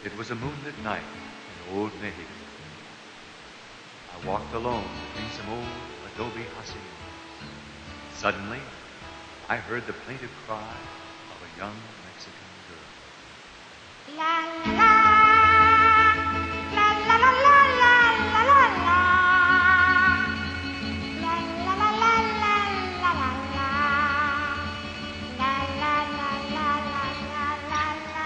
It was a moonlit night in old Mexico. I walked alone between some old adobe haciendas. Suddenly, I heard the plaintive cry of a young Mexican girl. La la la la la la la la la la. La la la la la la la la. La la la la la la la.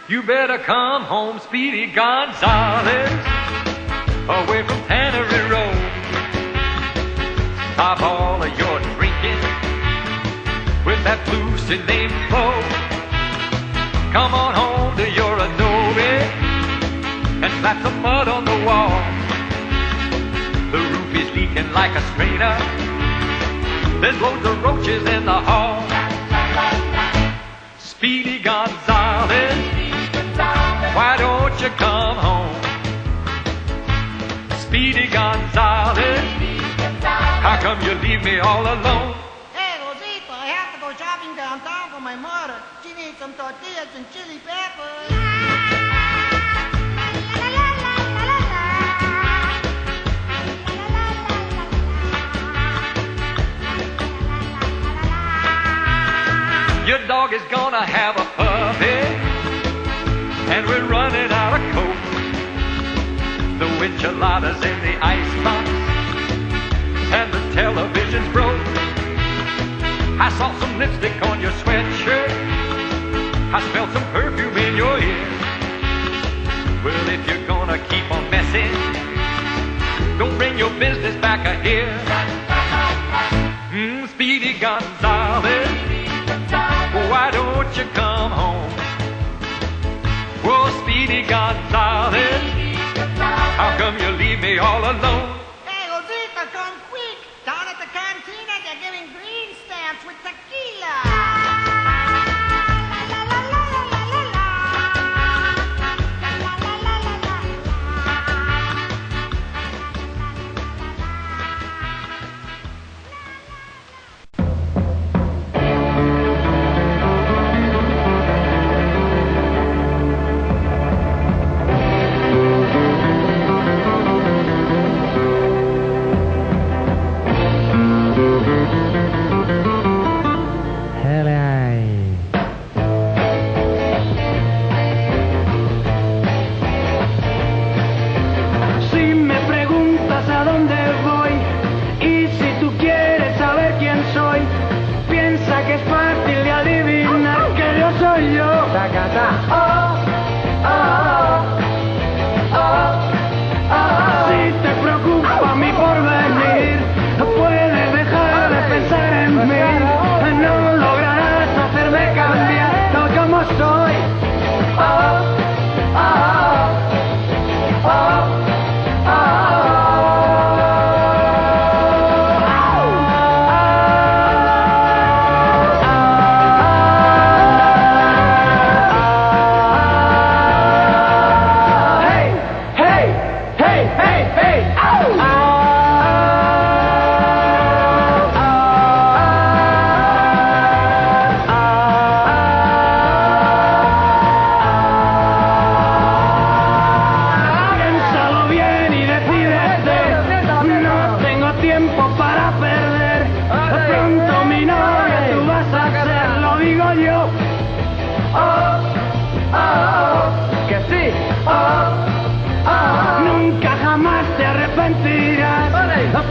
You better come home, Speedy Gonzales, away from Tannery Road. Stop all of your drinking with that Lucy named Flo. Come on home to your adobe and slap some mud on the wall. The roof is leaking like a strainer. There's loads of roaches in the hall. Speedy Gonzales, why don't you come home? Speedy Gonzales, how come you leave me all alone? Hey, Rosita, I have to go shopping downtown for my mother. She needs some tortillas and chili peppers. Your dog is gonna have a puppy, and we're running out of Coke. The enchiladas in the icebox, and the television's broke. I saw some lipstick on your sweatshirt. I smelled some perfume in your ear. Well, if you're gonna keep on messing, don't bring your business back here. Speedy Gonzales, why don't you come home? Whoa, Speedy Gonzales, how come you leave me all alone? Hey, Rosita, come quick. Down at the cantina, they're giving green stamps with tequila.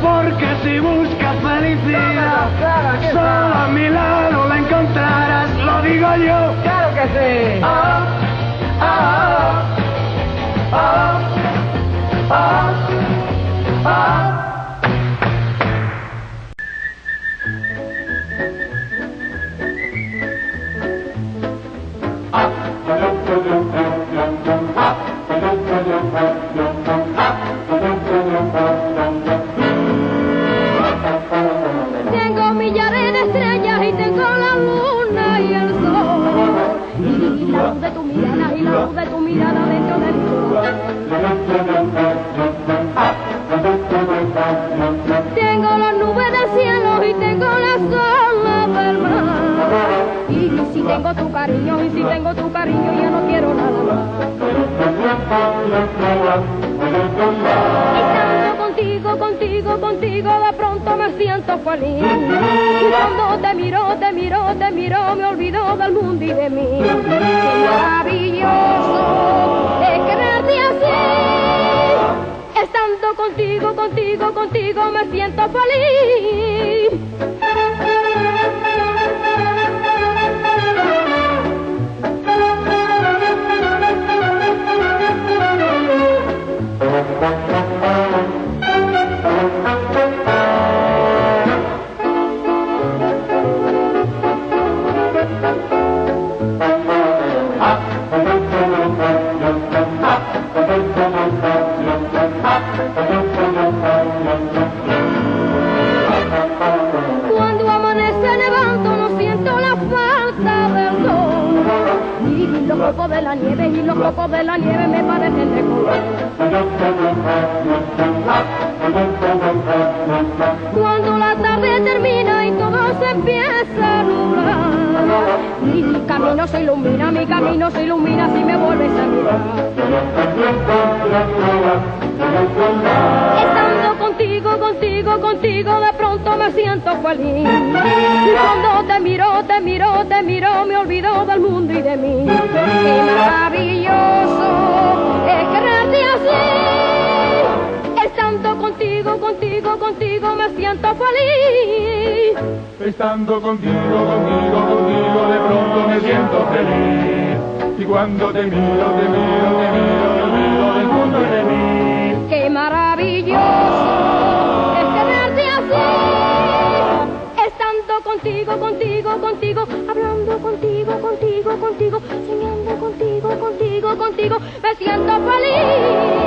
Porque si buscas felicidad, solo a mi lado la encontrarás, lo digo yo. Claro que sí. Tengo millares de estrellas y tengo la luna y el sol. Y la luz de tu mirada y la luz de tu mirada dentro del sol. Tengo las nubes del cielo y tengo las olas del mar. Y si tengo tu cariño, y si tengo tu cariño ya no quiero nada más. Estando contigo, contigo, contigo, de pronto me siento feliz. Y cuando te miro, te miro, te miro, me olvido del mundo y de mí. Qué maravilloso es quererte así. Estando contigo, contigo, contigo, me siento feliz. Cuando amanece levanto no siento la falta del sol. Y los copos de la nieve, y los copos de la nieve me parecen de color. Cuando la tarde termina y todo se empieza a nublar, mi camino se ilumina, mi camino se ilumina si me vuelves a mirar. Estando contigo, contigo, contigo, de pronto me siento feliz. Y cuando te miro, te miro, te miro, me olvido del mundo y de mí. Qué maravilloso es quererte así. Estando contigo, contigo, contigo, me siento feliz. Estando contigo, contigo, contigo, de pronto me siento feliz. Y cuando te miro, te miro, te miro, me olvido del mundo y de mí. Qué maravilloso es quererte así. Estando contigo, contigo, contigo, hablando contigo, contigo, contigo, soñando contigo, contigo, contigo, me siento feliz.